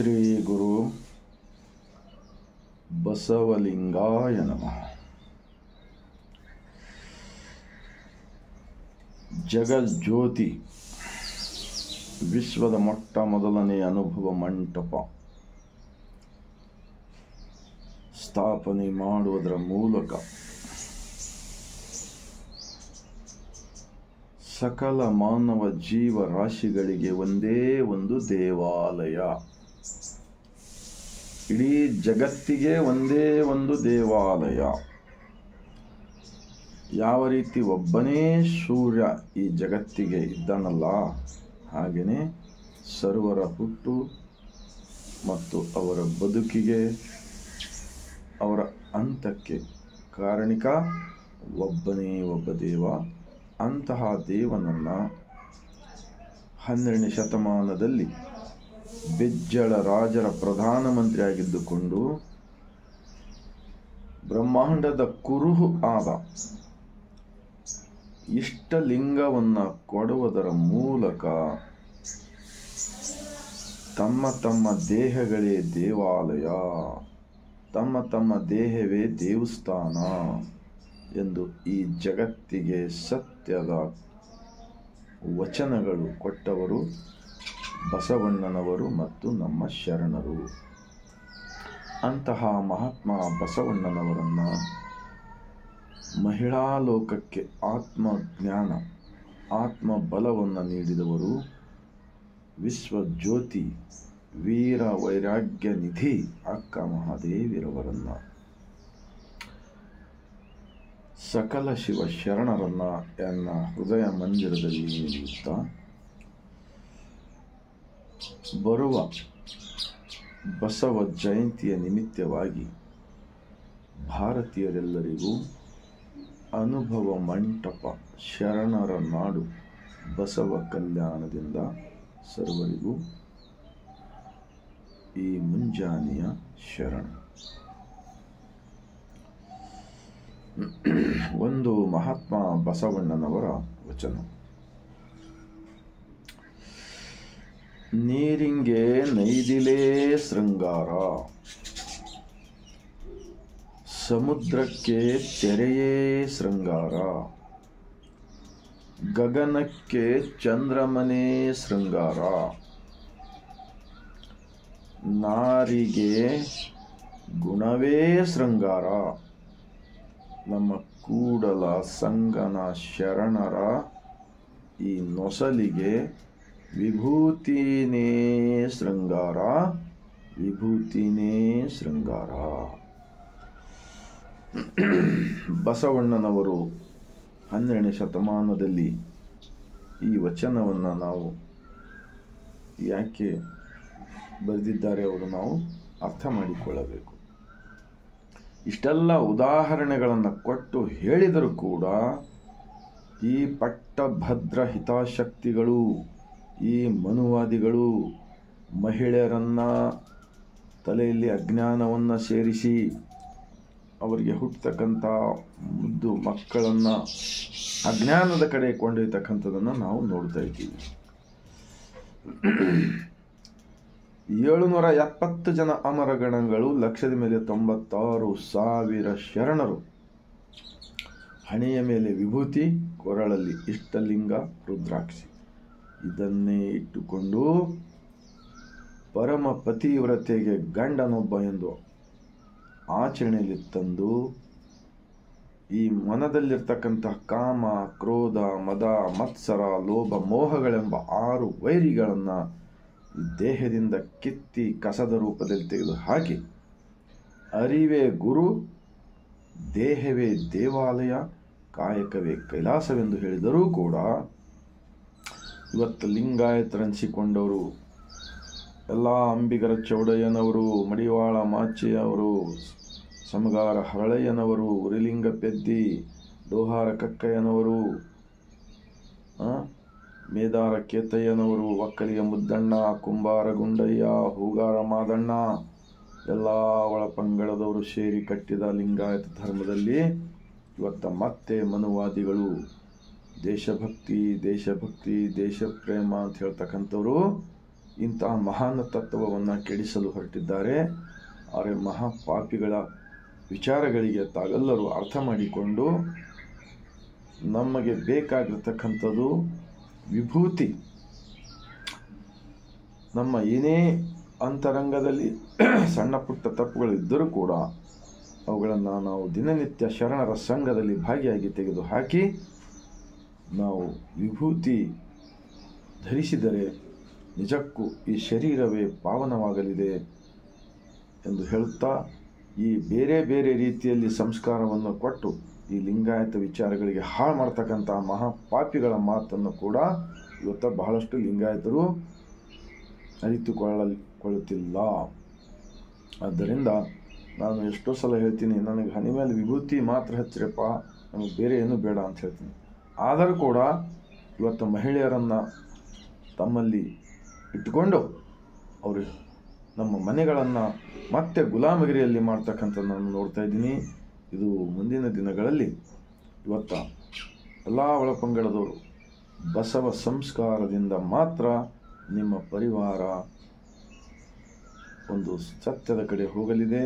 ಶ್ರೀ ಗುರು ಬಸವಲಿಂಗಾಯ ನಮಃ. ಜಗಜ್ಯೋತಿ ವಿಶ್ವದ ಮೊಟ್ಟ ಮೊದಲನೇ ಅನುಭವ ಮಂಟಪ ಸ್ಥಾಪನೆ ಮಾಡುವುದರ ಮೂಲಕ ಸಕಲ ಮಾನವ ಜೀವರಾಶಿಗಳಿಗೆ ಒಂದೇ ಒಂದು ದೇವಾಲಯ, ಇಡೀ ಜಗತ್ತಿಗೆ ಒಂದೇ ಒಂದು ದೇವಾಲಯ. ಯಾವ ರೀತಿ ಒಬ್ಬನೇ ಸೂರ್ಯ ಈ ಜಗತ್ತಿಗೆ ಇದ್ದಾನಲ್ಲ, ಹಾಗೆಯೇ ಸರ್ವರ ಹುಟ್ಟು ಮತ್ತು ಅವರ ಬದುಕಿಗೆ, ಅವರ ಅಂತಕ್ಕೆ ಕಾರಣಿಕ ಒಬ್ಬನೇ ಒಬ್ಬ ದೇವ. ಅಂತಹ ದೇವನನ್ನು 12ನೇ ಶತಮಾನದಲ್ಲಿ ಬಿಜ್ಜಳ ರಾಜರ ಪ್ರಧಾನಮಂತ್ರಿಯಾಗಿದ್ದುಕೊಂಡು ಬ್ರಹ್ಮಾಂಡದ ಕುರುಹು ಆದ ಇಷ್ಟಲಿಂಗವನ್ನು ಕೊಡುವುದರ ಮೂಲಕ ತಮ್ಮ ತಮ್ಮ ದೇಹಗಳೇ ದೇವಾಲಯ, ತಮ್ಮ ತಮ್ಮ ದೇಹವೇ ದೇವಸ್ಥಾನ ಎಂದು ಈ ಜಗತ್ತಿಗೆ ಸತ್ಯದ ವಚನಗಳು ಕೊಟ್ಟವರು ಬಸವಣ್ಣನವರು ಮತ್ತು ನಮ್ಮ ಶರಣರು. ಅಂತಹ ಮಹಾತ್ಮ ಬಸವಣ್ಣನವರನ್ನು ಮಹಿಳಾ ಲೋಕಕ್ಕೆ ಆತ್ಮಜ್ಞಾನ, ಆತ್ಮಬಲವನ್ನು ನೀಡಿದವರು ವಿಶ್ವಜ್ಯೋತಿ ವೀರ ವೈರಾಗ್ಯ ನಿಧಿ ಅಕ್ಕ ಮಹಾದೇವಿರವರನ್ನು. ಸಕಲ ಶಿವ ಶರಣರನ್ನು ಎನ್ನ ಹೃದಯ ಮಂದಿರದಲ್ಲಿ ನಿಲ್ಲುತ್ತಾ ಬರುವ ಬಸವ ಜಯಂತಿಯ ನಿಮಿತ್ತವಾಗಿ ಭಾರತೀಯರೆಲ್ಲರಿಗೂ ಅನುಭವ ಮಂಟಪ ಶರಣರ ನಾಡು ಬಸವ ಕಲ್ಯಾಣದಿಂದ ಸರ್ವರಿಗೂ ಈ ಮುಂಜಾನೆಯ ಶರಣ. ಒಂದು ಮಹಾತ್ಮ ಬಸವಣ್ಣನವರ ವಚನ. ನೀರಿಂಗೆ ನೈದಿಲೇ ಶೃಂಗಾರ, ಸಮುದ್ರಕ್ಕೆ ತೆರೆಯೇ ಶೃಂಗಾರ, ಗಗನಕ್ಕೆ ಚಂದ್ರಮನೇ ಶೃಂಗಾರ, ನಾರಿಗೆ ಗುಣವೇ ಶೃಂಗಾರ, ನಮ್ಮ ಕೂಡಲ ಸಂಗನ ಶರಣರ ಈ ನೊಸಲಿಗೆ ವಿಭೂತಿನೇ ಶೃಂಗಾರ, ವಿಭೂತಿನೇ ಶೃಂಗಾರ. ಬಸವಣ್ಣನವರು 12ನೇ ಶತಮಾನದಲ್ಲಿ ಈ ವಚನವನ್ನು ನಾವು ಯಾಕೆ ಬರೆದಿದ್ದಾರೆ ಅವರು ನಾವು ಅರ್ಥ ಮಾಡಿಕೊಳ್ಳಬೇಕು. ಇಷ್ಟೆಲ್ಲ ಉದಾಹರಣೆಗಳನ್ನು ಕೊಟ್ಟು ಹೇಳಿದರೂ ಕೂಡ ಈ ಪಟ್ಟಭದ್ರ ಹಿತಾಸಕ್ತಿಗಳು, ಈ ಮನುವಾದಿಗಳು ಮಹಿಳೆಯರನ್ನು ತಲೆಯಲ್ಲಿ ಅಜ್ಞಾನವನ್ನು ಸೇರಿಸಿ ಅವರಿಗೆ ಹುಟ್ಟತಕ್ಕಂಥ ಮುದ್ದು ಮಕ್ಕಳನ್ನು ಅಜ್ಞಾನದ ಕಡೆ ಕೊಂಡೊಯ್ತಕ್ಕಂಥದ್ದನ್ನು ನಾವು ನೋಡ್ತಾ ಇದ್ದೀವಿ. 770 ಜನ ಅಮರಗಣಗಳು, ಲಕ್ಷದ ಮೇಲೆ 96,000 ಶರಣರು, ಹಣೆಯ ಮೇಲೆ ವಿಭೂತಿ, ಕೊರಳಲ್ಲಿ ಇಷ್ಟಲಿಂಗ, ರುದ್ರಾಕ್ಷಿ, ಇದನ್ನೇ ಇಟ್ಟುಕೊಂಡು ಪರಮ ಪತಿವ್ರತೆಗೆ ಗಂಡನೊಬ್ಬ ಎಂದು ಆಚರಣೆಯಲ್ಲಿ ತಂದು ಈ ಮನದಲ್ಲಿರ್ತಕ್ಕಂತಹ ಕಾಮ, ಕ್ರೋಧ, ಮದ, ಮತ್ಸರ, ಲೋಭ, ಮೋಹಗಳೆಂಬ 6 ವೈರಿಗಳನ್ನು ಈ ದೇಹದಿಂದ ಕಿತ್ತಿ ಕಸದ ರೂಪದಲ್ಲಿ ತೆಗೆದು ಹಾಕಿ ಅರಿವೇ ಗುರು, ದೇಹವೇ ದೇವಾಲಯ, ಕಾಯಕವೇ ಕೈಲಾಸವೆಂದು ಹೇಳಿದರೂ ಕೂಡ ಇವತ್ತು ಲಿಂಗಾಯತರೆನಿಸಿಕೊಂಡವರು ಎಲ್ಲ ಅಂಬಿಗರ ಚೌಡಯ್ಯನವರು, ಮಡಿವಾಳ ಮಾಚೆಯವರು, ಸಮಗಾರ ಹರಳಯ್ಯನವರು, ಉರಿಲಿಂಗ ಪೆದ್ದಿ, ಡೋಹಾರ ಕಕ್ಕಯ್ಯನವರು, ಮೇದಾರ ಕೇತಯ್ಯನವರು, ಒಕ್ಕಲಿಗ ಮುದ್ದಣ್ಣ, ಕುಂಬಾರ ಗುಂಡಯ್ಯ, ಹೂಗಾರ ಮಾದಣ್ಣ, ಎಲ್ಲ ಒಳಪಂಗಡದವರು ಸೇರಿ ಕಟ್ಟಿದ ಲಿಂಗಾಯತ ಧರ್ಮದಲ್ಲಿ ಇವತ್ತು ಮತ್ತೆ ಮನುವಾದಿಗಳು ದೇಶಭಕ್ತಿ ದೇಶ ಪ್ರೇಮ ಅಂತ ಹೇಳ್ತಕ್ಕಂಥವ್ರು ಇಂತಹ ಮಹಾನ್ ತತ್ವವನ್ನು ಕೆಡಿಸಲು ಹೊರಟಿದ್ದಾರೆ. ಆದರೆ ಮಹಾಪಾಪಿಗಳ ವಿಚಾರಗಳಿಗೆ ತಾವೆಲ್ಲರೂ ಅರ್ಥ ಮಾಡಿಕೊಂಡು ನಮಗೆ ಬೇಕಾಗಿರ್ತಕ್ಕಂಥದ್ದು ವಿಭೂತಿ. ನಮ್ಮ ಏನೇ ಅಂತರಂಗದಲ್ಲಿ ಸಣ್ಣ ಪುಟ್ಟ ತಪ್ಪುಗಳಿದ್ದರೂ ಕೂಡ ಅವುಗಳನ್ನು ನಾವು ದಿನನಿತ್ಯ ಶರಣರ ಸಂಘದಲ್ಲಿ ಭಾಗಿಯಾಗಿ ತೆಗೆದುಹಾಕಿ ನಾವು ವಿಭೂತಿ ಧರಿಸಿದರೆ ನಿಜಕ್ಕೂ ಈ ಶರೀರವೇ ಪಾವನವಾಗಲಿದೆ ಎಂದು ಹೇಳುತ್ತಾ, ಈ ಬೇರೆ ಬೇರೆ ರೀತಿಯಲ್ಲಿ ಸಂಸ್ಕಾರವನ್ನು ಕೊಟ್ಟು ಈ ಲಿಂಗಾಯತ ವಿಚಾರಗಳಿಗೆ ಹಾಳು ಮಾಡ್ತಕ್ಕಂಥ ಮಹಾಪಾಪಿಗಳ ಮಾತನ್ನು ಕೂಡ ಇವತ್ತು ಬಹಳಷ್ಟು ಲಿಂಗಾಯತರು ಅರಿತುಕೊಳ್ಳುತ್ತಿಲ್ಲ. ಆದ್ದರಿಂದ ನಾನು ಎಷ್ಟೋ ಸಲ ಹೇಳ್ತೀನಿ, ನನಗೆ ಹನಿ ಮೇಲೆ ವಿಭೂತಿ ಮಾತ್ರ ಹಚ್ಚಿರಪ್ಪ, ನಮಗೆ ಬೇರೆ ಏನೂ ಬೇಡ ಅಂತ ಹೇಳ್ತೀನಿ. ಆದರೂ ಕೂಡ ಇವತ್ತು ಮಹಿಳೆಯರನ್ನು ತಮ್ಮಲ್ಲಿ ಇಟ್ಟುಕೊಂಡು ಅವರು ನಮ್ಮ ಮನೆಗಳನ್ನು ಮತ್ತೆ ಗುಲಾಮಗಿರಿಯಲ್ಲಿ ಮಾಡ್ತಕ್ಕಂಥದ್ದು ನಾನು ನೋಡ್ತಾ ಇದ್ದೀನಿ. ಇದು ಮುಂದಿನ ದಿನಗಳಲ್ಲಿ ಇವತ್ತು ಎಲ್ಲ ಒಳಪಂಗಡದವರು ಬಸವ ಸಂಸ್ಕಾರದಿಂದ ಮಾತ್ರ ನಿಮ್ಮ ಪರಿವಾರ ಒಂದು ಸತ್ಯದ ಕಡೆ ಹೋಗಲಿದೆ,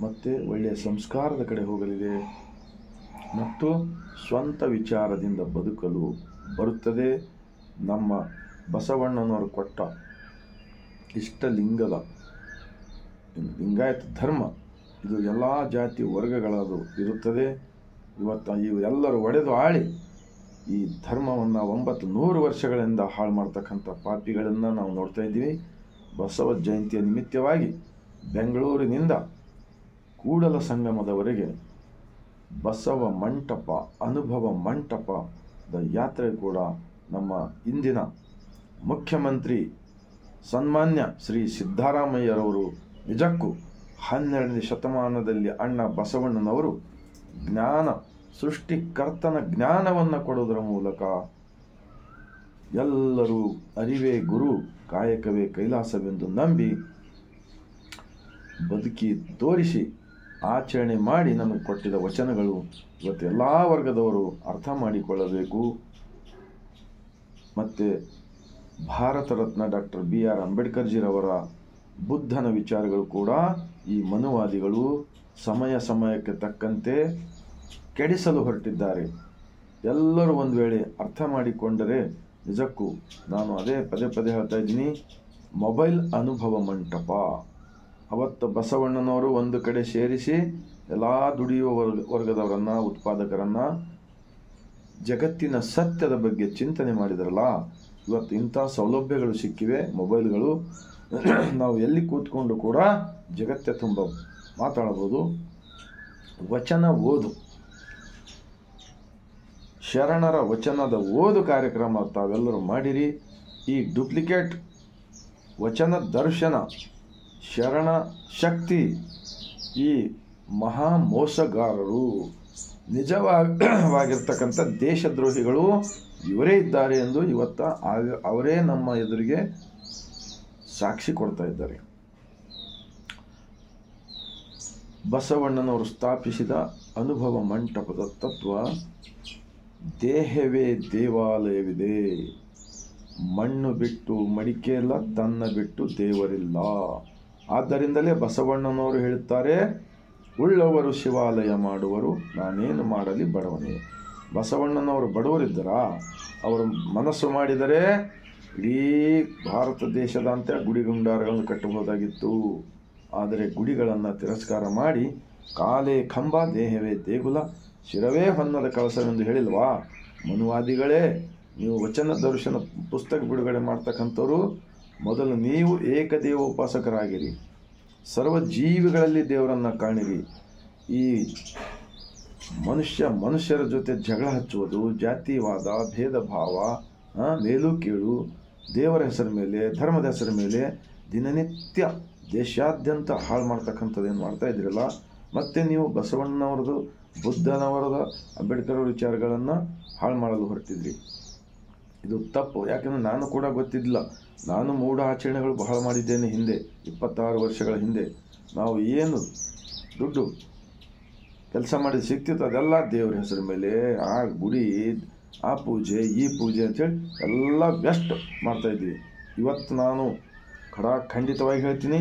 ಮತ್ತು ಒಳ್ಳೆಯ ಸಂಸ್ಕಾರದ ಕಡೆ ಹೋಗಲಿದೆ, ಮತ್ತು ಸ್ವಂತ ವಿಚಾರದಿಂದ ಬದುಕಲು ಬರುತ್ತದೆ. ನಮ್ಮ ಬಸವಣ್ಣನವರು ಕೊಟ್ಟ ಇಷ್ಟಲಿಂಗದ ಲಿಂಗಾಯತ ಧರ್ಮ ಇದು ಎಲ್ಲ ಜಾತಿ ವರ್ಗಗಳದು ಇರುತ್ತದೆ. ಇವತ್ತು ಇವೆಲ್ಲರೂ ಒಡೆದು ಆಳಿ ಈ ಧರ್ಮವನ್ನು 900 ವರ್ಷಗಳಿಂದ ಹಾಳು ಮಾಡ್ತಕ್ಕಂಥ ಪಾಪಿಗಳನ್ನು ನಾವು ನೋಡ್ತಾ ಇದ್ದೀವಿ. ಬಸವ ಜಯಂತಿಯ ನಿಮಿತ್ತವಾಗಿ ಬೆಂಗಳೂರಿನಿಂದ ಕೂಡಲ ಸಂಗಮದವರೆಗೆ ಬಸವ ಮಂಟಪ, ಅನುಭವ ಮಂಟಪದ ಯಾತ್ರೆ ಕೂಡ ನಮ್ಮ ಇಂದಿನ ಮುಖ್ಯಮಂತ್ರಿ ಸನ್ಮಾನ್ಯ ಶ್ರೀ ಸಿದ್ದರಾಮಯ್ಯರವರು ನಿಜಕ್ಕೂ 12ನೇ ಶತಮಾನದಲ್ಲಿ ಅಣ್ಣ ಬಸವಣ್ಣನವರು ಜ್ಞಾನ ಸೃಷ್ಟಿಕರ್ತನ ಜ್ಞಾನವನ್ನು ಕೊಡುವುದರ ಮೂಲಕ ಎಲ್ಲರೂ ಅರಿವೇ ಗುರು, ಕಾಯಕವೇ ಕೈಲಾಸವೆಂದು ನಂಬಿ ಬದುಕಿ ತೋರಿಸಿ ಆಚರಣೆ ಮಾಡಿ ನಮಗೆ ಕೊಟ್ಟಿದ ವಚನಗಳು ಇವತ್ತು ಎಲ್ಲ ವರ್ಗದವರು ಅರ್ಥ ಮಾಡಿಕೊಳ್ಳಬೇಕು. ಮತ್ತು ಭಾರತ ರತ್ನ ಡಾಕ್ಟರ್ BR ಅಂಬೇಡ್ಕರ್ಜಿರವರ ಬುದ್ಧನ ವಿಚಾರಗಳು ಕೂಡ ಈ ಮನುವಾದಿಗಳು ಸಮಯಕ್ಕೆ ತಕ್ಕಂತೆ ಕೆಡಿಸಲು ಹೊರಟಿದ್ದಾರೆ. ಎಲ್ಲರೂ ಒಂದು ವೇಳೆ ಅರ್ಥ ಮಾಡಿಕೊಂಡರೆ ನಿಜಕ್ಕೂ ನಾನು ಅದೇ ಪದೇ ಹೇಳ್ತಾ ಇದ್ದೀನಿ, ಮೊಬೈಲ್ ಅನುಭವ ಮಂಟಪ ಅವತ್ತು ಬಸವಣ್ಣನವರು ಒಂದು ಕಡೆ ಸೇರಿಸಿ ಎಲ್ಲ ದುಡಿಯುವ ವರ್ಗದವರನ್ನು, ಉತ್ಪಾದಕರನ್ನು ಜಗತ್ತಿನ ಸತ್ಯದ ಬಗ್ಗೆ ಚಿಂತನೆ ಮಾಡಿದ್ರಲ್ಲ. ಇವತ್ತು ಇಂಥ ಸೌಲಭ್ಯಗಳು ಸಿಕ್ಕಿವೆ, ಮೊಬೈಲ್ಗಳು. ನಾವು ಎಲ್ಲಿ ಕೂತ್ಕೊಂಡು ಕೂಡ ಜಗತ್ತೇ ತುಂಬ ಮಾತಾಡಬಹುದು. ವಚನ ಓದು, ಶರಣರ ವಚನದ ಓದು ಕಾರ್ಯಕ್ರಮ ತಾವೆಲ್ಲರೂ ಮಾಡಿರಿ. ಈ ಡೂಪ್ಲಿಕೇಟ್ ವಚನ ದರ್ಶನ, ಶರಣ ಶಕ್ತಿ, ಈ ಮಹಾ ಮೋಸಗಾರರು, ನಿಜವಾಗಿರ್ತಕ್ಕಂಥ ದೇಶದ್ರೋಹಿಗಳು ಇವರೇ ಇದ್ದಾರೆ ಎಂದು ಇವತ್ತು ಅವರೇ ನಮ್ಮ ಎದುರಿಗೆ ಸಾಕ್ಷಿ ಕೊಡ್ತಾ ಇದ್ದಾರೆ. ಬಸವಣ್ಣನವರು ಸ್ಥಾಪಿಸಿದ ಅನುಭವ ಮಂಟಪದ ತತ್ವ, ದೇಹವೇ ದೇವಾಲಯವಿದೆ, ಮಣ್ಣು ಬಿಟ್ಟು ಮಡಿಕೆ ಇಲ್ಲ, ತನ್ನ ಬಿಟ್ಟು ದೇವರಿಲ್ಲ. ಆದ್ದರಿಂದಲೇ ಬಸವಣ್ಣನವರು ಹೇಳುತ್ತಾರೆ, ಉಳ್ಳವರು ಶಿವಾಲಯ ಮಾಡುವರು, ನಾನೇನು ಮಾಡಲಿ ಬಡವನೇ. ಬಸವಣ್ಣನವರು ಬಡವರಿದ್ದರಾ? ಅವರು ಮನಸ್ಸು ಮಾಡಿದರೆ ಇಡೀ ಭಾರತ ದೇಶದಾಂತ ಗುಡಿ ಗುಂಡಾರಗಳನ್ನು ಕಟ್ಟಬಹುದಾಗಿತ್ತು. ಆದರೆ ಗುಡಿಗಳನ್ನು ತಿರಸ್ಕಾರ ಮಾಡಿ ಕಾಲೇ ಕಂಬ, ದೇಹವೇ ದೇಗುಲ, ಶಿರವೇ ಹೊನ್ನದ ಕಳಸವೆಂದು ಹೇಳಿಲ್ವಾ? ಮನುವಾದಿಗಳೇ, ನೀವು ವಚನ ದರ್ಶನ ಪುಸ್ತಕ ಬಿಡುಗಡೆ ಮಾಡ್ತಕ್ಕಂಥವ್ರು, ಮೊದಲು ನೀವು ಏಕದೇವ ಉಪಾಸಕರಾಗಿರಿ, ಸರ್ವ ಜೀವಿಗಳಲ್ಲಿ ದೇವರನ್ನು ಕಾಣಿರಿ. ಈ ಮನುಷ್ಯರ ಜೊತೆ ಜಗಳ ಹಚ್ಚುವುದು, ಜಾತಿವಾದ, ಭೇದ ಭಾವ, ಮೇಲು ಕೀಳು, ದೇವರ ಹೆಸರ ಮೇಲೆ, ಧರ್ಮದ ಹೆಸರ ಮೇಲೆ ದಿನನಿತ್ಯ ದೇಶಾದ್ಯಂತ ಹಾಳು ಮಾಡ್ತಕ್ಕಂಥದ್ದೇನು ಮಾಡ್ತಾ ಇದ್ದೀರಲ್ಲ. ಮತ್ತು ನೀವು ಬಸವಣ್ಣನವ್ರದ್ದು, ಬುದ್ಧನವರದ, ಅಂಬೇಡ್ಕರ್ ಅವ್ರ ವಿಚಾರಗಳನ್ನು ಹಾಳು ಮಾಡಲು ಹೊರಟಿದ್ರಿ. ಇದು ತಪ್ಪು. ಯಾಕಂದರೆ ನಾನು ಕೂಡ ಗೊತ್ತಿದ್ದಿಲ್ಲ. ನಾನು ಮೂಢ ಆಚರಣೆಗಳು ಬಹಳ ಮಾಡಿದ್ದೇನೆ ಹಿಂದೆ, 26 ವರ್ಷಗಳ ಹಿಂದೆ. ನಾವು ಏನು ದುಡ್ಡು ಕೆಲಸ ಮಾಡಿ ಸಿಗ್ತಿತ್ತು ಅದೆಲ್ಲ ದೇವ್ರ ಹೆಸರ ಮೇಲೆ, ಆ ಗುಡಿ, ಆ ಪೂಜೆ, ಈ ಪೂಜೆ ಅಂಥೇಳಿ ಎಲ್ಲ ಬೆಸ್ಟ್ ಮಾಡ್ತಾಯಿದ್ವಿ. ಇವತ್ತು ನಾನು ಖಂಡಿತವಾಗಿ ಹೇಳ್ತೀನಿ,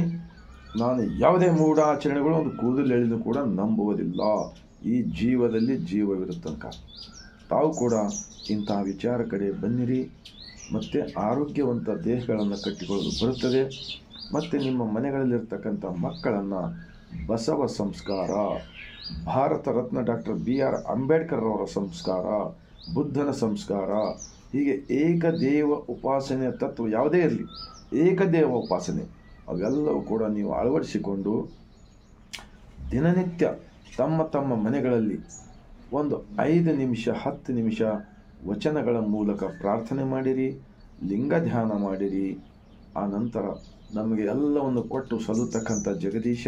ನಾನು ಯಾವುದೇ ಮೂಢಾಚರಣೆಗಳು ಒಂದು ಕೂದಲು ಎಳೆದು ಕೂಡ ನಂಬುವುದಿಲ್ಲ. ಈ ಜೀವದಲ್ಲಿ ಜೀವವಿರೋ ತನಕ ತಾವು ಕೂಡ ಇಂಥ ವಿಚಾರ ಕಡೆ ಬನ್ನಿರಿ. ಮತ್ತು ಆರೋಗ್ಯವಂತ ದೇಹಗಳನ್ನು ಕಟ್ಟಿಕೊಳ್ಳಲು ಬರುತ್ತದೆ. ಮತ್ತು ನಿಮ್ಮ ಮನೆಗಳಲ್ಲಿರ್ತಕ್ಕಂಥ ಮಕ್ಕಳನ್ನು ಬಸವ ಸಂಸ್ಕಾರ, ಭಾರತ ರತ್ನ ಡಾಕ್ಟರ್ BR ಅಂಬೇಡ್ಕರ್ ಅವರ ಸಂಸ್ಕಾರ, ಬುದ್ಧನ ಸಂಸ್ಕಾರ, ಹೀಗೆ ಏಕದೇವ ಉಪಾಸನೆಯ ತತ್ವ ಯಾವುದೇ ಇರಲಿ, ಏಕದೇವ ಉಪಾಸನೆ ಅವೆಲ್ಲವೂ ಕೂಡ ನೀವು ಅಳವಡಿಸಿಕೊಂಡು ದಿನನಿತ್ಯ ತಮ್ಮ ತಮ್ಮ ಮನೆಗಳಲ್ಲಿ ಒಂದು 5 ನಿಮಿಷ 10 ನಿಮಿಷ ವಚನಗಳ ಮೂಲಕ ಪ್ರಾರ್ಥನೆ ಮಾಡಿರಿ, ಲಿಂಗ ಧ್ಯಾನ ಮಾಡಿರಿ. ಆ ನಂತರ ನಮಗೆ ಎಲ್ಲವನ್ನು ಕೊಟ್ಟು ಸಲ್ಲತಕ್ಕಂಥ ಜಗದೀಶ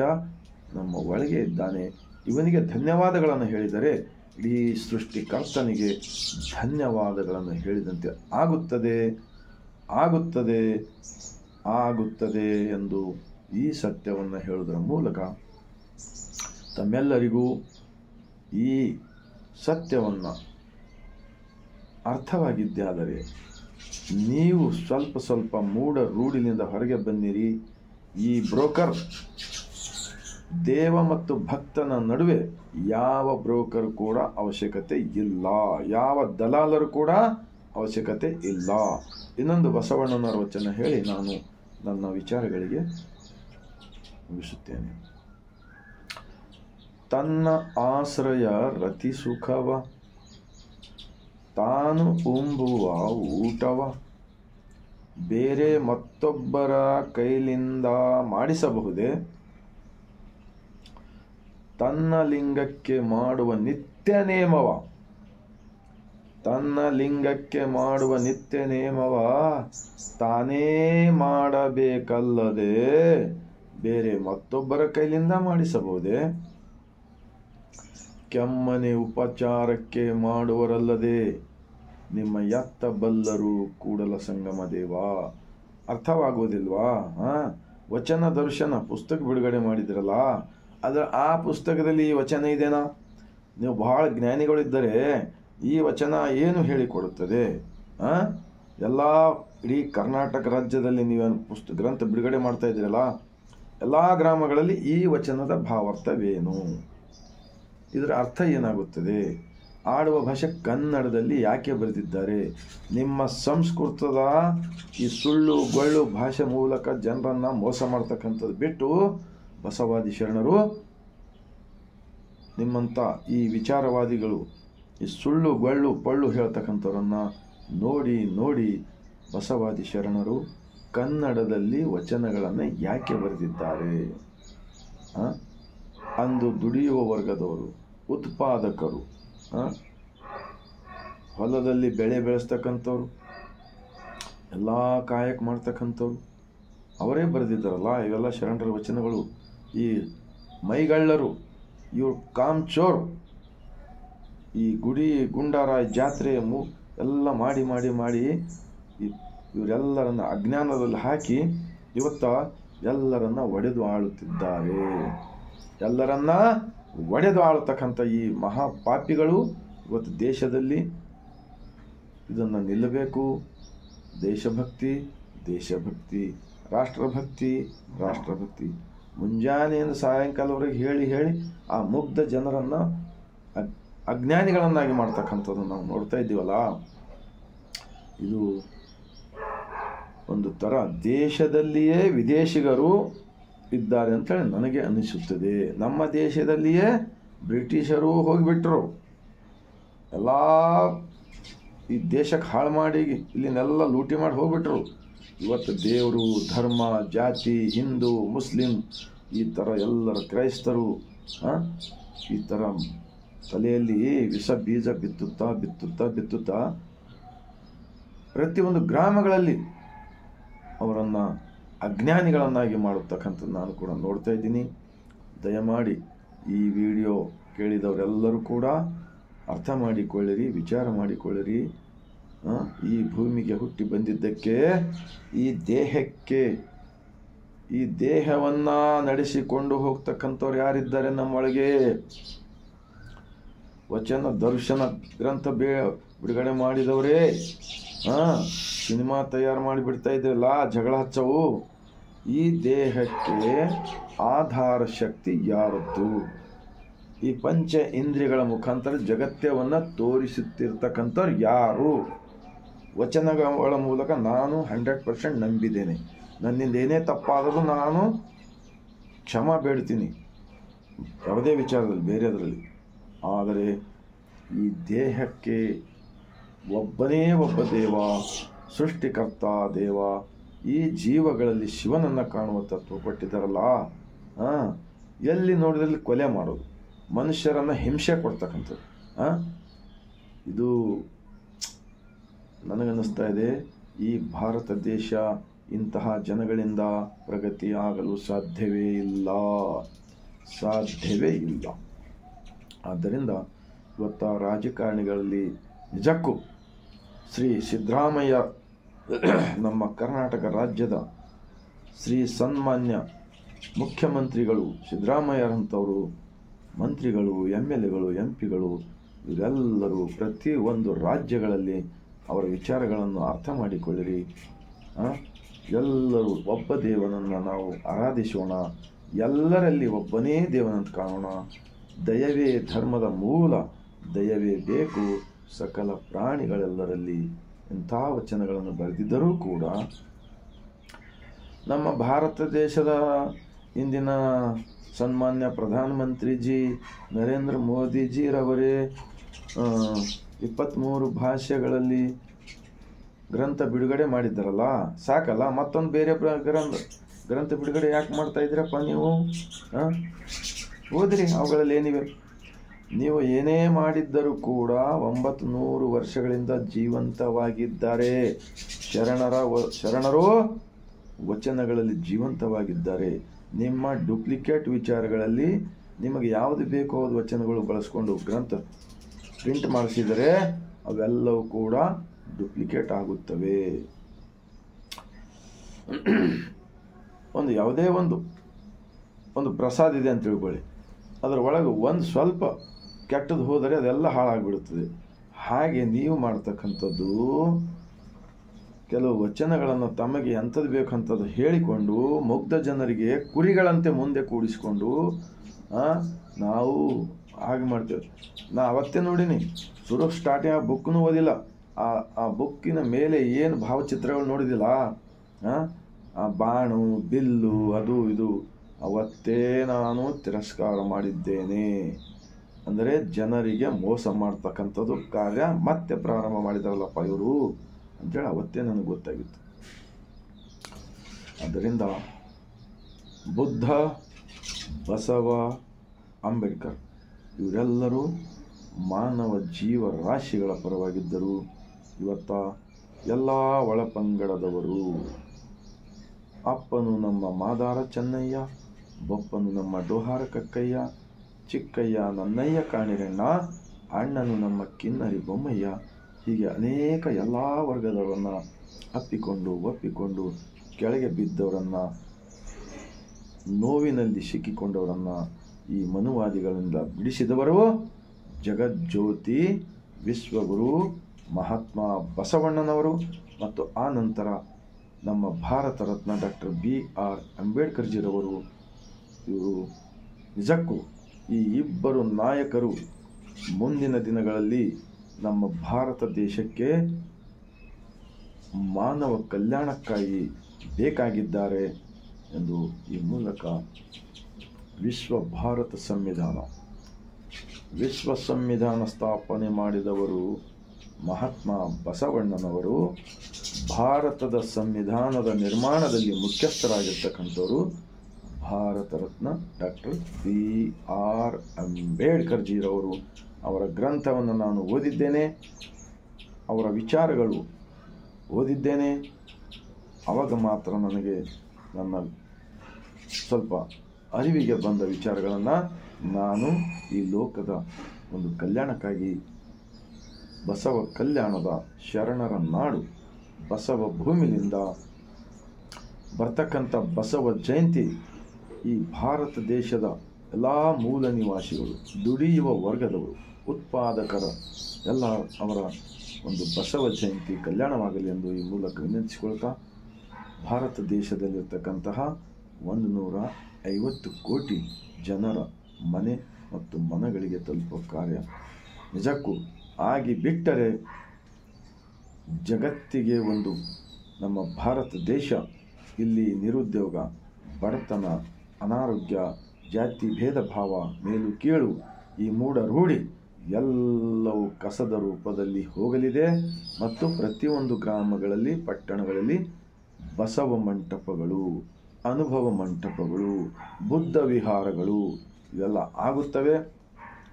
ನಮ್ಮ ಒಳಗೆ ಇದ್ದಾನೆ, ಇವನಿಗೆ ಧನ್ಯವಾದಗಳನ್ನು ಹೇಳಿದರೆ ಇಡೀ ಸೃಷ್ಟಿಕರ್ತನಿಗೆ ಧನ್ಯವಾದಗಳನ್ನು ಹೇಳಿದಂತೆ ಆಗುತ್ತದೆ ಆಗುತ್ತದೆ ಆಗುತ್ತದೆ ಎಂದು ಈ ಸತ್ಯವನ್ನು ಹೇಳುವುದರ ಮೂಲಕ ತಮ್ಮೆಲ್ಲರಿಗೂ ಈ ಸತ್ಯವನ್ನು ಅರ್ಥವಾಗಿದ್ದಾದರೆ ನೀವು ಸ್ವಲ್ಪ ಸ್ವಲ್ಪ ಮೂಢ ರೂಢಿನಿಂದ ಹೊರಗೆ ಬನ್ನಿರಿ. ಈ ಬ್ರೋಕರ್ ದೇವ ಮತ್ತು ಭಕ್ತನ ನಡುವೆ ಯಾವ ಬ್ರೋಕರ್ ಕೂಡ ಅವಶ್ಯಕತೆ ಇಲ್ಲ, ಯಾವ ದಲಾಲರು ಕೂಡ ಅವಶ್ಯಕತೆ ಇಲ್ಲ. ಇನ್ನೊಂದು ಬಸವಣ್ಣನವರ ವಚನ ಹೇಳಿ ನಾನು ನನ್ನ ವಿಚಾರಗಳಿಗೆ ಮುಗಿಸುತ್ತೇನೆ. ತನ್ನ ಆಶ್ರಯ ರತಿ ಸುಖವ, ತಾನು ಉಂಬುವ ಊಟವ ಬೇರೆ ಮತ್ತೊಬ್ಬರ ಕೈಲಿಂದ ಮಾಡಿಸಬಹುದೇ? ತನ್ನ ಲಿಂಗಕ್ಕೆ ಮಾಡುವ ನಿತ್ಯ ನೇಮವ, ತನ್ನ ಲಿಂಗಕ್ಕೆ ಮಾಡುವ ನಿತ್ಯ ನೇಮವ ತಾನೇ ಮಾಡಬೇಕಲ್ಲದೆ ಬೇರೆ ಮತ್ತೊಬ್ಬರ ಕೈಲಿಂದ ಮಾಡಿಸಬಹುದೇ? ಕೆಮ್ಮನೆ ಉಪಚಾರಕ್ಕೆ ಮಾಡುವರಲ್ಲದೆ ನಿಮ್ಮ ಎತ್ತ ಬಲ್ಲರು ಕೂಡಲ ಸಂಗಮ ದೇವ. ಅರ್ಥವಾಗುವುದಿಲ್ವಾ? ವಚನ ದರ್ಶನ ಪುಸ್ತಕ ಬಿಡುಗಡೆ ಮಾಡಿದ್ರಲ್ಲ, ಆ ಪುಸ್ತಕದಲ್ಲಿ ಈ ವಚನ ಇದೆನಾ? ನೀವು ಬಹಳ ಜ್ಞಾನಿಗಳಿದ್ದರೆ ಈ ವಚನ ಏನು ಹೇಳಿಕೊಡುತ್ತದೆ? ಎಲ್ಲ ಇಡೀ ಕರ್ನಾಟಕ ರಾಜ್ಯದಲ್ಲಿ ನೀವೇನು ಗ್ರಂಥ ಬಿಡುಗಡೆ ಮಾಡ್ತಾ ಇದ್ದೀರಲ್ಲ, ಎಲ್ಲ ಗ್ರಾಮಗಳಲ್ಲಿ ಈ ವಚನದ ಭಾವಾರ್ಥವೇನು? ಇದರ ಅರ್ಥ ಏನಾಗುತ್ತದೆ? ಆಡುವ ಭಾಷೆ ಕನ್ನಡದಲ್ಲಿ ಯಾಕೆ ಬರೆದಿದ್ದಾರೆ? ನಿಮ್ಮ ಸಂಸ್ಕೃತದ ಈ ಸುಳ್ಳು ಗೊಳ್ಳು ಭಾಷೆ ಮೂಲಕ ಜನರನ್ನು ಮೋಸ ಮಾಡ್ತಕ್ಕಂಥದ್ದು ಬಿಟ್ಟು ಬಸವಾದಿ ಶರಣರು ನಿಮ್ಮಂಥ ಈ ವಿಚಾರವಾದಿಗಳು ಈ ಸುಳ್ಳು ಗೊಳ್ಳು ಪಳ್ಳು ಹೇಳ್ತಕ್ಕಂಥವ್ರನ್ನು ನೋಡಿ ನೋಡಿ ಬಸವಾದಿ ಶರಣರು ಕನ್ನಡದಲ್ಲಿ ವಚನಗಳನ್ನು ಯಾಕೆ ಬರೆದಿದ್ದಾರೆ? ಅಂದು ದುಡಿಯುವ ವರ್ಗದವರು, ಉತ್ಪಾದಕರು, ಹೊಲದಲ್ಲಿ ಬೆಳೆ ಬೆಳೆಸ್ತಕ್ಕಂಥವ್ರು, ಎಲ್ಲ ಕಾಯಕ ಮಾಡ್ತಕ್ಕಂಥವ್ರು ಅವರೇ ಬರೆದಿದ್ದಾರಲ್ಲ ಇವೆಲ್ಲ ಶರಣರ ವಚನಗಳು. ಈ ಮೈಗಳ್ಳರು, ಇವ್ರು ಕಾಮ್ಚೋರ್, ಈ ಗುಡಿ ಗುಂಡಾರ ಜಾತ್ರೆ ಎಲ್ಲ ಮಾಡಿ ಮಾಡಿ ಮಾಡಿ ಇವರೆಲ್ಲರನ್ನ ಅಜ್ಞಾನದಲ್ಲಿ ಹಾಕಿ ಇವತ್ತ ಎಲ್ಲರನ್ನ ಒಡೆದು ಆಳುತ್ತಿದ್ದಾರೆ. ಎಲ್ಲರನ್ನ ಒಡೆದು ಆಳ್ತಕ್ಕಂಥ ಈ ಮಹಾಪಾಪಿಗಳು ಇವತ್ತು ದೇಶದಲ್ಲಿ ಇದನ್ನು ನಿಲ್ಲಬೇಕು. ದೇಶಭಕ್ತಿ ದೇಶಭಕ್ತಿ, ರಾಷ್ಟ್ರಭಕ್ತಿ ರಾಷ್ಟ್ರಭಕ್ತಿ, ಮುಂಜಾನೆಯಿಂದ ಸಾಯಂಕಾಲವರೆಗೆ ಹೇಳಿ ಹೇಳಿ ಆ ಮುಗ್ಧ ಜನರನ್ನು ಅಜ್ಞಾನಿಗಳನ್ನಾಗಿ ಮಾಡ್ತಕ್ಕಂಥದ್ದು ನಾವು ನೋಡ್ತಾ ಇದ್ದೀವಲ್ಲ. ಇದು ಒಂದು ಥರ ದೇಶದಲ್ಲಿಯೇ ವಿದೇಶಿಗರು ಇದ್ದಾರೆ ಅಂತೇಳಿ ನನಗೆ ಅನಿಸುತ್ತದೆ. ನಮ್ಮ ದೇಶದಲ್ಲಿಯೇ ಬ್ರಿಟಿಷರು ಹೋಗಿಬಿಟ್ರು, ಎಲ್ಲ ಈ ದೇಶಕ್ಕೆ ಹಾಳು ಮಾಡಿ ಇಲ್ಲಿನೆಲ್ಲ ಲೂಟಿ ಮಾಡಿ ಹೋಗ್ಬಿಟ್ರು. ಇವತ್ತು ದೇವರು, ಧರ್ಮ, ಜಾತಿ, ಹಿಂದೂ, ಮುಸ್ಲಿಂ ಈ ಥರ ಎಲ್ಲರ ಕ್ರೈಸ್ತರು ಈ ಥರ ತಲೆಯಲ್ಲಿ ವಿಷ ಬೀಜ ಬಿತ್ತುತ್ತಾ ಬಿತ್ತುತ್ತಾ ಬಿತ್ತುತ್ತಾ ಪ್ರತಿಯೊಂದು ಗ್ರಾಮಗಳಲ್ಲಿ ಅವರನ್ನು ಅಜ್ಞಾನಿಗಳನ್ನಾಗಿ ಮಾಡತಕ್ಕಂಥದ್ದು ನಾನು ಕೂಡ ನೋಡ್ತಾ ಇದ್ದೀನಿ. ದಯಮಾಡಿ ಈ ವಿಡಿಯೋ ಕೇಳಿದವರೆಲ್ಲರೂ ಕೂಡ ಅರ್ಥ ಮಾಡಿಕೊಳ್ಳಿರಿ, ವಿಚಾರ ಮಾಡಿಕೊಳ್ಳಿರಿ. ಈ ಭೂಮಿಗೆ ಹುಟ್ಟಿ ಬಂದಿದ್ದಕ್ಕೆ ಈ ದೇಹಕ್ಕೆ, ಈ ದೇಹವನ್ನು ನಡೆಸಿಕೊಂಡು ಹೋಗ್ತಕ್ಕಂಥವ್ರು ಯಾರಿದ್ದಾರೆ ನಮ್ಮೊಳಗೆ? ವಚನ ದರ್ಶನ ಗ್ರಂಥ ಬಿಡುಗಡೆ ಮಾಡಿದವರೇ ಸಿನಿಮಾ ತಯಾರು ಮಾಡಿಬಿಡ್ತಾ ಇದ್ರಲ್ಲ, ಜಗಳ ಹಚ್ಚವು ಈ ದೇಹಕ್ಕೆ ಆಧಾರ ಶಕ್ತಿ ಯಾರದ್ದು? ಈ ಪಂಚ ಇಂದ್ರಿಯಗಳ ಮುಖಾಂತರ ಜಗತ್ಯವನ್ನು ತೋರಿಸುತ್ತಿರ್ತಕ್ಕಂಥವ್ರು ಯಾರು? ವಚನಗಳ ಮೂಲಕ ನಾನು 100% ನಂಬಿದ್ದೇನೆ. ನನ್ನಿಂದ ಏನೇ ತಪ್ಪಾದರೂ ನಾನು ಕ್ಷಮಾ ಬೇಡ್ತೀನಿ, ಯಾವುದೇ ವಿಚಾರದಲ್ಲಿ, ಬೇರೆದರಲ್ಲಿ. ಆದರೆ ಈ ದೇಹಕ್ಕೆ ಒಬ್ಬನೇ ಒಬ್ಬ ದೇವ, ಸೃಷ್ಟಿಕರ್ತ ದೇವ, ಈ ಜೀವಗಳಲ್ಲಿ ಶಿವನನ್ನು ಕಾಣುವ ತತ್ವ ಕೊಟ್ಟಿದ್ದಾರಲ್ಲ. ಎಲ್ಲಿ ನೋಡಿದಲ್ಲಿ ಕೊಲೆ ಮಾಡೋದು, ಮನುಷ್ಯರನ್ನು ಹಿಂಸೆ ಕೊಡ್ತಕ್ಕಂಥದ್ದು. ಇದು ನನಗನ್ನಿಸ್ತಾ ಇದೆ, ಈ ಭಾರತ ದೇಶ ಇಂತಹ ಜನಗಳಿಂದ ಪ್ರಗತಿ ಆಗಲು ಸಾಧ್ಯವೇ ಇಲ್ಲ. ಆದ್ದರಿಂದ ಇವತ್ತ ರಾಜಕಾರಣಿಗಳಲ್ಲಿ ನಿಜಕ್ಕೂ ಶ್ರೀ ಸಿದ್ದರಾಮಯ್ಯ, ನಮ್ಮ ಕರ್ನಾಟಕ ರಾಜ್ಯದ ಶ್ರೀ ಸನ್ಮಾನ್ಯ ಮುಖ್ಯಮಂತ್ರಿಗಳು ಸಿದ್ದರಾಮಯ್ಯರಂಥವರು, ಮಂತ್ರಿಗಳು, MLAಗಳು, MP ಗಳು, ಇವರೆಲ್ಲರೂ ಪ್ರತಿಯೊಂದು ರಾಜ್ಯಗಳಲ್ಲಿ ಅವರ ವಿಚಾರಗಳನ್ನು ಅರ್ಥ ಮಾಡಿಕೊಳ್ಳಿರಿ. ಎಲ್ಲರೂ ಒಬ್ಬ ದೇವನನ್ನು ನಾವು ಆರಾಧಿಸೋಣ, ಎಲ್ಲರಲ್ಲಿ ಒಬ್ಬನೇ ದೇವನಂತ ಕಾಣೋಣ. ದಯವೇ ಧರ್ಮದ ಮೂಲ, ದಯವೇ ಬೇಕು ಸಕಲ ಪ್ರಾಣಿಗಳೆಲ್ಲರಲ್ಲಿ. ಇಂಥ ವಚನಗಳನ್ನು ಬರೆದಿದ್ದರೂ ಕೂಡ ನಮ್ಮ ಭಾರತ ದೇಶದ ಇಂದಿನ ಸನ್ಮಾನ್ಯ ಪ್ರಧಾನಮಂತ್ರಿಜಿ ನರೇಂದ್ರ ಮೋದಿಜಿರವರೇ 23 ಭಾಷೆಗಳಲ್ಲಿ ಗ್ರಂಥ ಬಿಡುಗಡೆ ಮಾಡಿದ್ದಾರಲ್ಲ, ಸಾಕಲ್ಲ? ಮತ್ತೊಂದು ಬೇರೆ ಗ್ರಂಥ ಬಿಡುಗಡೆ ಯಾಕೆ ಮಾಡ್ತಾ ಇದ್ದೀರಪ್ಪ ನೀವು? ಓದ್ರಿ, ಅವುಗಳಲ್ಲಿ ಏನಿವೆ. ನೀವು ಏನೇ ಮಾಡಿದ್ದರೂ ಕೂಡ 900 ವರ್ಷಗಳಿಂದ ಜೀವಂತವಾಗಿದ್ದಾರೆ. ಶರಣರು ವಚನಗಳಲ್ಲಿ ಜೀವಂತವಾಗಿದ್ದಾರೆ. ನಿಮ್ಮ ಡೂಪ್ಲಿಕೇಟ್ ವಿಚಾರಗಳಲ್ಲಿ ನಿಮಗೆ ಯಾವುದು ಬೇಕೋ ಅದು ವಚನಗಳು ಬಳಸ್ಕೊಂಡು ಗ್ರಂಥ ಪ್ರಿಂಟ್ ಮಾಡಿಸಿದರೆ ಅವೆಲ್ಲವೂ ಕೂಡ ಡೂಪ್ಲಿಕೇಟ್ ಆಗುತ್ತವೆ. ಯಾವುದೇ ಒಂದು ಪ್ರಸಾದ ಇದೆ ಅಂತ ತಿಳ್ಕೊಳ್ಳಿ, ಅದರ ಒಳಗೆ ಒಂದು ಸ್ವಲ್ಪ ಕೆಟ್ಟದ್ದು ಹೋದರೆ ಅದೆಲ್ಲ ಹಾಳಾಗಿಬಿಡುತ್ತದೆ. ಹಾಗೆ ನೀವು ಮಾಡ್ತಕ್ಕಂಥದ್ದು ಕೆಲವು ವಚನಗಳನ್ನು ತಮಗೆ ಎಂಥದ್ದು ಬೇಕಂಥದ್ದು ಹೇಳಿಕೊಂಡು ಮುಗ್ಧ ಜನರಿಗೆ ಕುರಿಗಳಂತೆ ಮುಂದೆ ಕೂಡಿಸಿಕೊಂಡು ನಾವು ಹಾಗೆ ಮಾಡ್ತೇವೆ. ನಾ ಅವತ್ತೇ ನೋಡೀನಿ, ಶುರು ಸ್ಟಾರ್ಟಿಂಗ್ ಆ ಬುಕ್ನೂ ಓದಿಲ್ಲ, ಆ ಬುಕ್ಕಿನ ಮೇಲೆ ಏನು ಭಾವಚಿತ್ರಗಳು ನೋಡಿದಿಲ್ಲ, ಆ ಬಾಣು, ಬಿಲ್ಲು, ಅದು ಇದು, ಅವತ್ತೇ ನಾನು ತಿರಸ್ಕಾರ ಮಾಡಿದ್ದೇನೆ. ಅಂದರೆ ಜನರಿಗೆ ಮೋಸ ಮಾಡ್ತಕ್ಕಂಥದ್ದು ಕಾರ್ಯ ಮತ್ತೆ ಪ್ರಾರಂಭ ಮಾಡಿದಾರಲ್ಲಪ್ಪ ಇವರು ಅಂತೇಳಿ ಅವತ್ತೇ ನನಗೆ ಗೊತ್ತಾಗಿತ್ತು. ಆದ್ದರಿಂದ ಬುದ್ಧ, ಬಸವ, ಅಂಬೇಡ್ಕರ್ ಇವರೆಲ್ಲರೂ ಮಾನವ ಜೀವರಾಶಿಗಳ ಪರವಾಗಿದ್ದರು. ಇವತ್ತ ಎಲ್ಲ ಒಳಪಂಗಡದವರು, ಅಪ್ಪನು ನಮ್ಮ ಮಾದಾರ ಚೆನ್ನಯ್ಯ, ಬೊಪ್ಪನು ನಮ್ಮ ಡೋಹಾರ ಕಕ್ಕಯ್ಯ, ಚಿಕ್ಕಯ್ಯ ನನ್ನಯ್ಯ ಕಾಣಿರಣ್ಣ, ಅಣ್ಣನು ನಮ್ಮ ಕಿನ್ನರಿ ಬೊಮ್ಮಯ್ಯ, ಹೀಗೆ ಅನೇಕ ಎಲ್ಲ ವರ್ಗದವರನ್ನು ಅಪ್ಪಿಕೊಂಡು ಒಪ್ಪಿಕೊಂಡು ಕೆಳಗೆ ಬಿದ್ದವರನ್ನು, ನೋವಿನಲ್ಲಿ ಸಿಕ್ಕಿಕೊಂಡವರನ್ನು ಈ ಮನುವಾದಿಗಳಿಂದ ಬಿಡಿಸಿದವರು ಜಗಜ್ಯೋತಿ ವಿಶ್ವಗುರು ಮಹಾತ್ಮ ಬಸವಣ್ಣನವರು ಮತ್ತು ಆ ನಂತರ ನಮ್ಮ ಭಾರತ ರತ್ನ ಡಾಕ್ಟರ್ BR ಅಂಬೇಡ್ಕರ್ಜಿರವರು. ಇವರು ನಿಜಕ್ಕೂ ಈ ಇಬ್ಬರು ನಾಯಕರು ಮುಂದಿನ ದಿನಗಳಲ್ಲಿ ನಮ್ಮ ಭಾರತ ದೇಶಕ್ಕೆ ಮಾನವ ಕಲ್ಯಾಣಕ್ಕಾಗಿ ಬೇಕಾಗಿದ್ದಾರೆ ಎಂದು ಈ ಮೂಲಕ ವಿಶ್ವ ಸಂವಿಧಾನ ಸ್ಥಾಪನೆ ಮಾಡಿದವರು ಮಹಾತ್ಮ ಬಸವಣ್ಣನವರು. ಭಾರತದ ಸಂವಿಧಾನದ ನಿರ್ಮಾಣದಲ್ಲಿ ಮುಖ್ಯಸ್ಥರಾಗಿರ್ತಕ್ಕಂಥವರು ಭಾರತ ರತ್ನ ಡಾಕ್ಟರ್ BR ಅಂಬೇಡ್ಕರ್ಜಿರವರು. ಅವರ ಗ್ರಂಥವನ್ನು ನಾನು ಓದಿದ್ದೇನೆ, ಅವರ ವಿಚಾರಗಳು ಓದಿದ್ದೇನೆ. ಆವಾಗ ಮಾತ್ರ ನನಗೆ ನನ್ನ ಸ್ವಲ್ಪ ಅರಿವಿಗೆ ಬಂದ ವಿಚಾರಗಳನ್ನು ನಾನು ಈ ಲೋಕದ ಒಂದು ಕಲ್ಯಾಣಕ್ಕಾಗಿ, ಬಸವ ಕಲ್ಯಾಣದ ಶರಣರ ನಾಡು ಬಸವ ಭೂಮಿಯಿಂದ ಬರ್ತಕ್ಕಂಥ ಬಸವ ಜಯಂತಿ, ಈ ಭಾರತ ದೇಶದ ಎಲ್ಲ ಮೂಲ ನಿವಾಸಿಗಳು, ದುಡಿಯುವ ವರ್ಗದವರು, ಉತ್ಪಾದಕರ ಎಲ್ಲ ಅವರ ಒಂದು ಬಸವ ಜಯಂತಿ ಕಲ್ಯಾಣವಾಗಲಿ ಎಂದು ಈ ಮೂಲಕ ವಿನಂತಿಸಿಕೊಳ್ತಾ ಭಾರತ ದೇಶದಲ್ಲಿರ್ತಕ್ಕಂತಹ 150 ಕೋಟಿ ಜನರ ಮನೆ ಮತ್ತು ಮನಗಳಿಗೆ ತಲುಪುವ ಕಾರ್ಯ ನಿಜಕ್ಕೂ ಆಗಿ ಬಿಟ್ಟರೆ ಜಗತ್ತಿಗೆ ಒಂದು ನಮ್ಮ ಭಾರತ ದೇಶ ಇಲ್ಲಿ ನಿರುದ್ಯೋಗ, ಬಡತನ, ಅನಾರೋಗ್ಯ, ಜಾತಿ ಭೇದ ಭಾವ, ಮೇಲು ಕೀಳು, ಈ ಮೂಢ ರೂಢಿ ಎಲ್ಲವೂ ಕಸದ ರೂಪದಲ್ಲಿ ಹೋಗಲಿದೆ. ಮತ್ತು ಪ್ರತಿಯೊಂದು ಗ್ರಾಮಗಳಲ್ಲಿ, ಪಟ್ಟಣಗಳಲ್ಲಿ ಬಸವ ಮಂಟಪಗಳು, ಅನುಭವ ಮಂಟಪಗಳು, ಬುದ್ಧ ವಿಹಾರಗಳು ಇವೆಲ್ಲ ಆಗುತ್ತವೆ.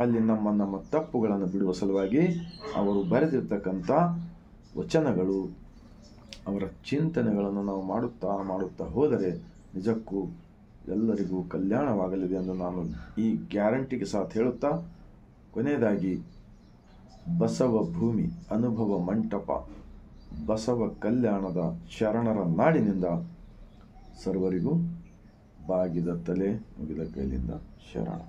ಅಲ್ಲಿ ನಮ್ಮ ತಪ್ಪುಗಳನ್ನು ಬಿಡುವ ಸಲುವಾಗಿ ಅವರು ಬರೆದಿರ್ತಕ್ಕಂಥ ವಚನಗಳು, ಅವರ ಚಿಂತನೆಗಳನ್ನು ನಾವು ಮಾಡುತ್ತಾ ಹೋದರೆ ನಿಜಕ್ಕೂ ಎಲ್ಲರಿಗೂ ಕಲ್ಯಾಣವಾಗಲಿದೆ ಎಂದು ನಾನು ಈ ಗ್ಯಾರಂಟಿಗೆ ಸಾಥ್ ಹೇಳುತ್ತಾ, ಕೊನೆಯದಾಗಿ ಬಸವ ಭೂಮಿ ಅನುಭವ ಮಂಟಪ ಬಸವ ಕಲ್ಯಾಣದ ಶರಣರ ನಾಡಿನಿಂದ ಸರ್ವರಿಗೂ ಬಾಗಿದ ತಲೆ ಮುಗಿದ ಕೈಲಿಂದ ಶರಣ.